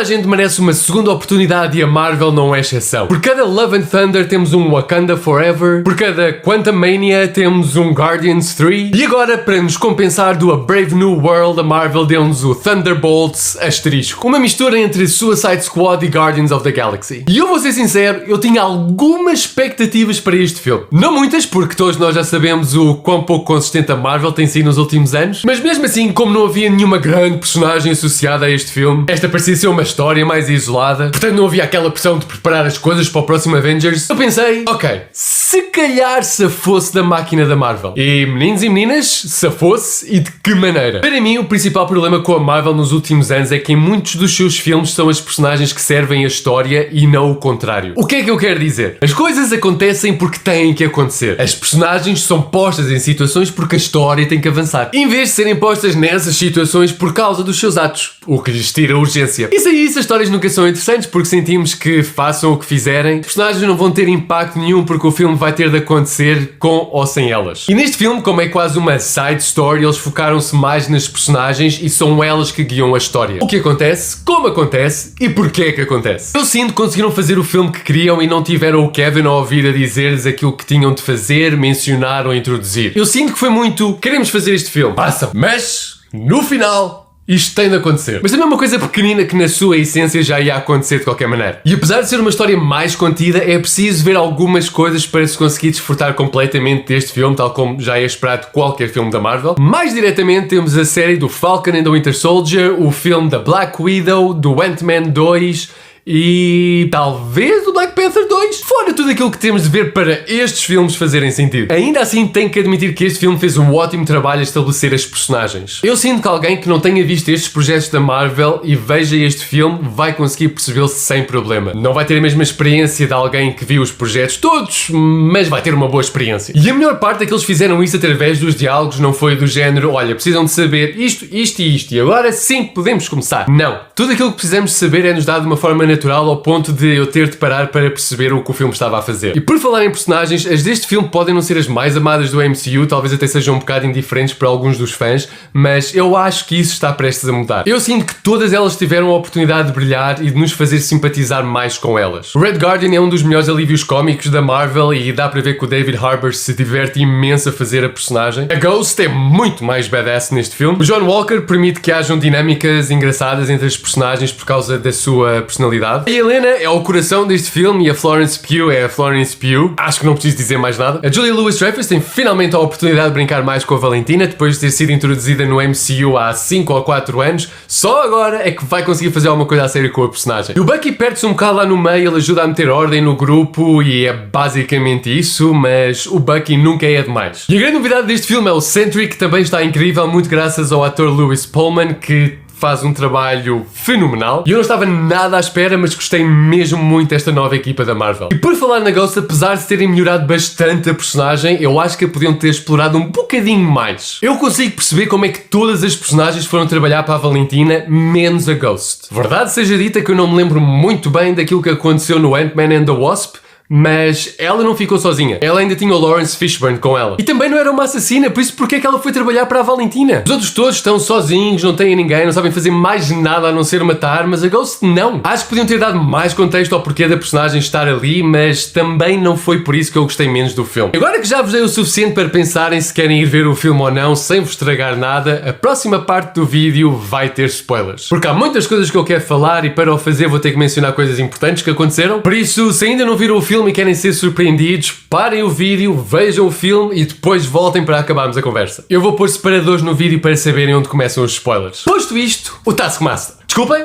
Toda a gente merece uma segunda oportunidade e a Marvel não é exceção. Por cada Love and Thunder temos um Wakanda Forever, por cada Quantumania temos um Guardians 3 e agora, para nos compensar do A Brave New World, a Marvel deu-nos o Thunderbolts asterisco. Uma mistura entre Suicide Squad e Guardians of the Galaxy. E eu vou ser sincero, eu tinha algumas expectativas para este filme. Não muitas, porque todos nós já sabemos o quão pouco consistente a Marvel tem sido nos últimos anos, mas mesmo assim, como não havia nenhuma grande personagem associada a este filme, esta parecia ser uma história mais isolada, portanto não havia aquela pressão de preparar as coisas para o próximo Avengers. Eu pensei, ok, se calhar se fosse da máquina da Marvel. E meninos e meninas, se fosse e de que maneira? Para mim, o principal problema com a Marvel nos últimos anos é que em muitos dos seus filmes são as personagens que servem a história e não o contrário. O que é que eu quero dizer? As coisas acontecem porque têm que acontecer. As personagens são postas em situações porque a história tem que avançar, em vez de serem postas nessas situações por causa dos seus atos, o que lhes tira a urgência. Isso aí, as histórias nunca são interessantes porque sentimos que façam o que fizerem, os personagens não vão ter impacto nenhum porque o filme vai ter de acontecer com ou sem elas. E neste filme, como é quase uma side story, eles focaram-se mais nas personagens e são elas que guiam a história. O que acontece, como acontece e porquê é que acontece. Eu sinto que conseguiram fazer o filme que queriam e não tiveram o Kevin a ouvir a dizer-lhes aquilo que tinham de fazer, mencionar ou introduzir. Eu sinto que foi muito, queremos fazer este filme, passa, mas no final isto tem de acontecer. Mas também é uma coisa pequenina que na sua essência já ia acontecer de qualquer maneira. E apesar de ser uma história mais contida, é preciso ver algumas coisas para se conseguir desfrutar completamente deste filme, tal como já é esperado de qualquer filme da Marvel. Mais diretamente temos a série do Falcon and the Winter Soldier, o filme da Black Widow, do Ant-Man 2 e talvez o Black Panther 2. Fora tudo aquilo que temos de ver para estes filmes fazerem sentido. Ainda assim, tenho que admitir que este filme fez um ótimo trabalho a estabelecer as personagens. Eu sinto que alguém que não tenha visto estes projetos da Marvel e veja este filme vai conseguir percebê-lo sem problema. Não vai ter a mesma experiência de alguém que viu os projetos todos, mas vai ter uma boa experiência. E a melhor parte é que eles fizeram isso através dos diálogos, não foi do género, olha, precisam de saber isto, isto e isto, e agora sim podemos começar. Não. Tudo aquilo que precisamos de saber é nos dado de uma forma natural ao ponto de eu ter de parar para perceber o que o filme estava a fazer. E por falar em personagens, as deste filme podem não ser as mais amadas do MCU, talvez até sejam um bocado indiferentes para alguns dos fãs, mas eu acho que isso está prestes a mudar. Eu sinto que todas elas tiveram a oportunidade de brilhar e de nos fazer simpatizar mais com elas. O Red Guardian é um dos melhores alívios cómicos da Marvel e dá para ver que o David Harbour se diverte imenso a fazer a personagem. A Ghost é muito mais badass neste filme. O John Walker permite que hajam dinâmicas engraçadas entre as personagens por causa da sua personalidade. A Helena é o coração deste filme e a Florence Pugh é a Florence Pugh. Acho que não preciso dizer mais nada. A Julia Louis-Dreyfus tem finalmente a oportunidade de brincar mais com a Valentina depois de ter sido introduzida no MCU há 5 ou 4 anos. Só agora é que vai conseguir fazer alguma coisa a sério com a personagem. E o Bucky perde-se um bocado lá no meio, ele ajuda a meter ordem no grupo e é basicamente isso, mas o Bucky nunca é demais. E a grande novidade deste filme é o Sentry, que também está incrível, muito graças ao ator Lewis Pullman, que faz um trabalho fenomenal. E eu não estava nada à espera, mas gostei mesmo muito desta nova equipa da Marvel. E por falar na Ghost, apesar de terem melhorado bastante a personagem, eu acho que a podiam ter explorado um bocadinho mais. Eu consigo perceber como é que todas as personagens foram trabalhar para a Valentina, menos a Ghost. Verdade seja dita que eu não me lembro muito bem daquilo que aconteceu no Ant-Man and the Wasp, mas ela não ficou sozinha. Ela ainda tinha o Lawrence Fishburne com ela. E também não era uma assassina, por isso porque é que ela foi trabalhar para a Valentina? Os outros todos estão sozinhos, não têm ninguém, não sabem fazer mais nada a não ser matar, mas a Ghost não. Acho que podiam ter dado mais contexto ao porquê da personagem estar ali, mas também não foi por isso que eu gostei menos do filme. Agora que já vos dei o suficiente para pensarem se querem ir ver o filme ou não, sem vos estragar nada, a próxima parte do vídeo vai ter spoilers. Porque há muitas coisas que eu quero falar e para o fazer vou ter que mencionar coisas importantes que aconteceram. Por isso, se ainda não viram o filme e querem ser surpreendidos, parem o vídeo, vejam o filme e depois voltem para acabarmos a conversa. Eu vou pôr separadores no vídeo para saberem onde começam os spoilers. Posto isto, o Taskmaster. Desculpem?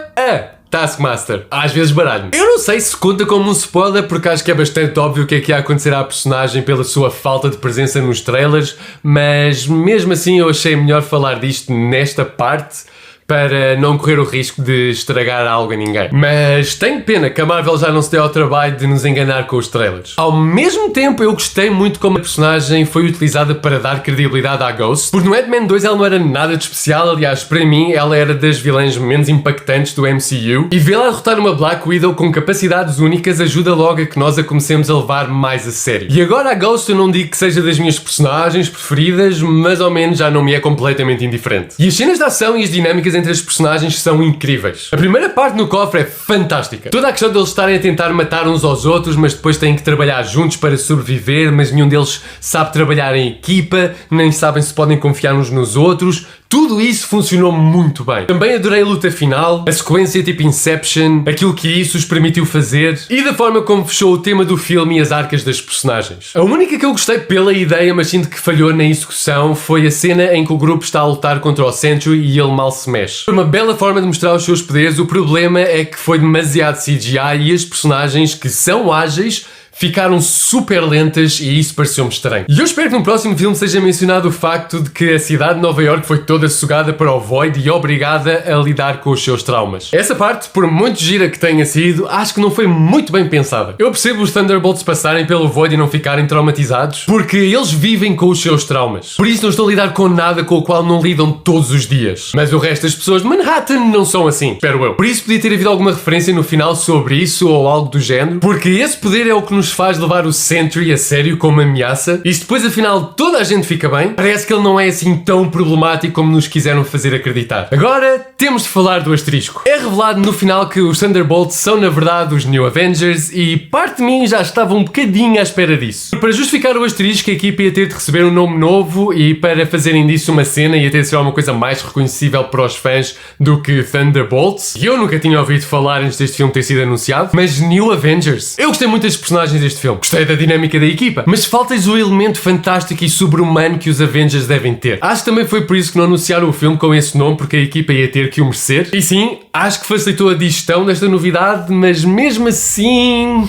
Taskmaster. Às vezes baralho. Eu não sei se conta como um spoiler porque acho que é bastante óbvio o que é que ia acontecer à personagem pela sua falta de presença nos trailers, mas mesmo assim eu achei melhor falar disto nesta parte para não correr o risco de estragar algo a ninguém. Mas tenho pena que a Marvel já não se deu ao trabalho de nos enganar com os trailers. Ao mesmo tempo, eu gostei muito como a personagem foi utilizada para dar credibilidade à Ghost, porque no Ant-Man 2 ela não era nada de especial, aliás, para mim, ela era das vilãs menos impactantes do MCU, e vê-la derrotar uma Black Widow com capacidades únicas ajuda logo a que nós a comecemos a levar mais a sério. E agora a Ghost eu não digo que seja das minhas personagens preferidas, mas ao menos já não me é completamente indiferente. E as cenas de ação e as dinâmicas dinâmicas entre as personagens são incríveis. A primeira parte no cofre é fantástica. Toda a questão deles estarem a tentar matar uns aos outros, mas depois têm que trabalhar juntos para sobreviver, mas nenhum deles sabe trabalhar em equipa, nem sabem se podem confiar uns nos outros. Tudo isso funcionou muito bem. Também adorei a luta final, a sequência tipo Inception, aquilo que isso os permitiu fazer e da forma como fechou o tema do filme e as arcas das personagens. A única que eu gostei pela ideia, mas sinto que falhou na execução, foi a cena em que o grupo está a lutar contra o Sentry e ele mal se mexe. Foi uma bela forma de mostrar os seus poderes, o problema é que foi demasiado CGI e as personagens que são ágeis ficaram super lentas e isso pareceu-me estranho. E eu espero que no próximo filme seja mencionado o facto de que a cidade de Nova Iorque foi toda sugada para o Void e obrigada a lidar com os seus traumas. Essa parte, por muito gira que tenha sido, acho que não foi muito bem pensada. Eu percebo os Thunderbolts passarem pelo Void e não ficarem traumatizados, porque eles vivem com os seus traumas. Por isso não estou a lidar com nada com o qual não lidam todos os dias. Mas o resto das pessoas de Manhattan não são assim, espero eu. Por isso podia ter havido alguma referência no final sobre isso ou algo do género, porque esse poder é o que nos faz levar o Sentry a sério como ameaça e se depois afinal toda a gente fica bem, parece que ele não é assim tão problemático como nos quiseram fazer acreditar. Agora temos de falar do asterisco. É revelado no final que os Thunderbolts são na verdade os New Avengers e parte de mim já estava um bocadinho à espera disso. Para justificar o asterisco a equipa ia ter de receber um nome novo e para fazerem disso uma cena ia ter de ser uma coisa mais reconhecível para os fãs do que Thunderbolts. E eu nunca tinha ouvido falar antes deste filme ter sido anunciado, mas New Avengers. Eu gostei muito das personagens deste filme. Gostei da dinâmica da equipa, mas falta-lhes o elemento fantástico e sobre-humano que os Avengers devem ter. Acho que também foi por isso que não anunciaram o filme com esse nome, porque a equipa ia ter que o merecer. E sim, acho que facilitou a digestão desta novidade, mas mesmo assim...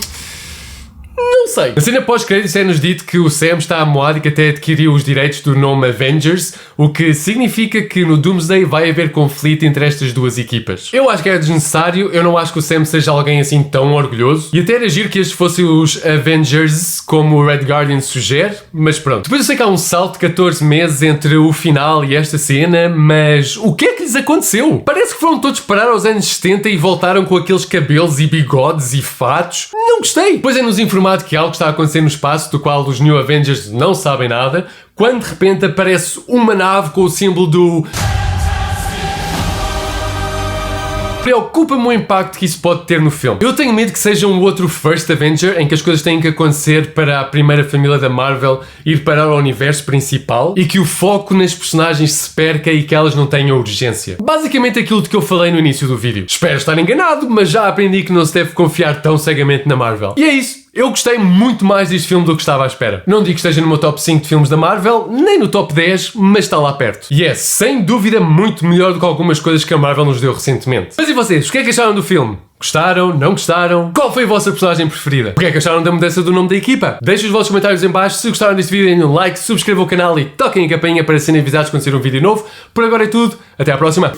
não sei. Na cena pós-créditos é-nos dito que o Sam está amoado e que até adquiriu os direitos do nome Avengers, o que significa que no Doomsday vai haver conflito entre estas duas equipas. Eu acho que é desnecessário, eu não acho que o Sam seja alguém assim tão orgulhoso, e até era giro que estes fossem os Avengers, como o Red Guardian sugere, mas pronto. Depois eu sei que há um salto de 14 meses entre o final e esta cena, mas o que é que lhes aconteceu? Parece que foram todos parar aos anos 70 e voltaram com aqueles cabelos e bigodes e fatos. Não gostei! Depois é-nos informado que algo está a acontecer no espaço do qual os New Avengers não sabem nada, quando de repente aparece uma nave com o símbolo do... Preocupa-me o impacto que isso pode ter no filme. Eu tenho medo que seja um outro First Avenger em que as coisas têm que acontecer para a primeira família da Marvel ir parar ao universo principal e que o foco nas personagens se perca e que elas não tenham urgência. Basicamente aquilo de que eu falei no início do vídeo. Espero estar enganado, mas já aprendi que não se deve confiar tão cegamente na Marvel. E é isso. Eu gostei muito mais deste filme do que estava à espera. Não digo que esteja no meu top 5 de filmes da Marvel, nem no top 10, mas está lá perto. E é, sem dúvida, muito melhor do que algumas coisas que a Marvel nos deu recentemente. Mas e vocês? O que é que acharam do filme? Gostaram? Não gostaram? Qual foi a vossa personagem preferida? O que é que acharam da mudança do nome da equipa? Deixem os vossos comentários em baixo. Se gostaram deste vídeo, deem um like, subscrevam o canal e toquem a campainha para serem avisados quando sair um vídeo novo. Por agora é tudo. Até à próxima.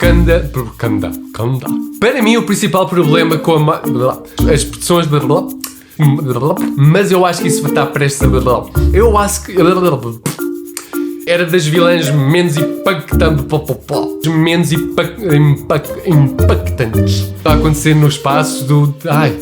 Para mim, o principal problema com as expressões... mas eu acho que isso vai estar prestes a... eu acho que... era das vilãs menos impactantes. Está a acontecer no espaço do... ai...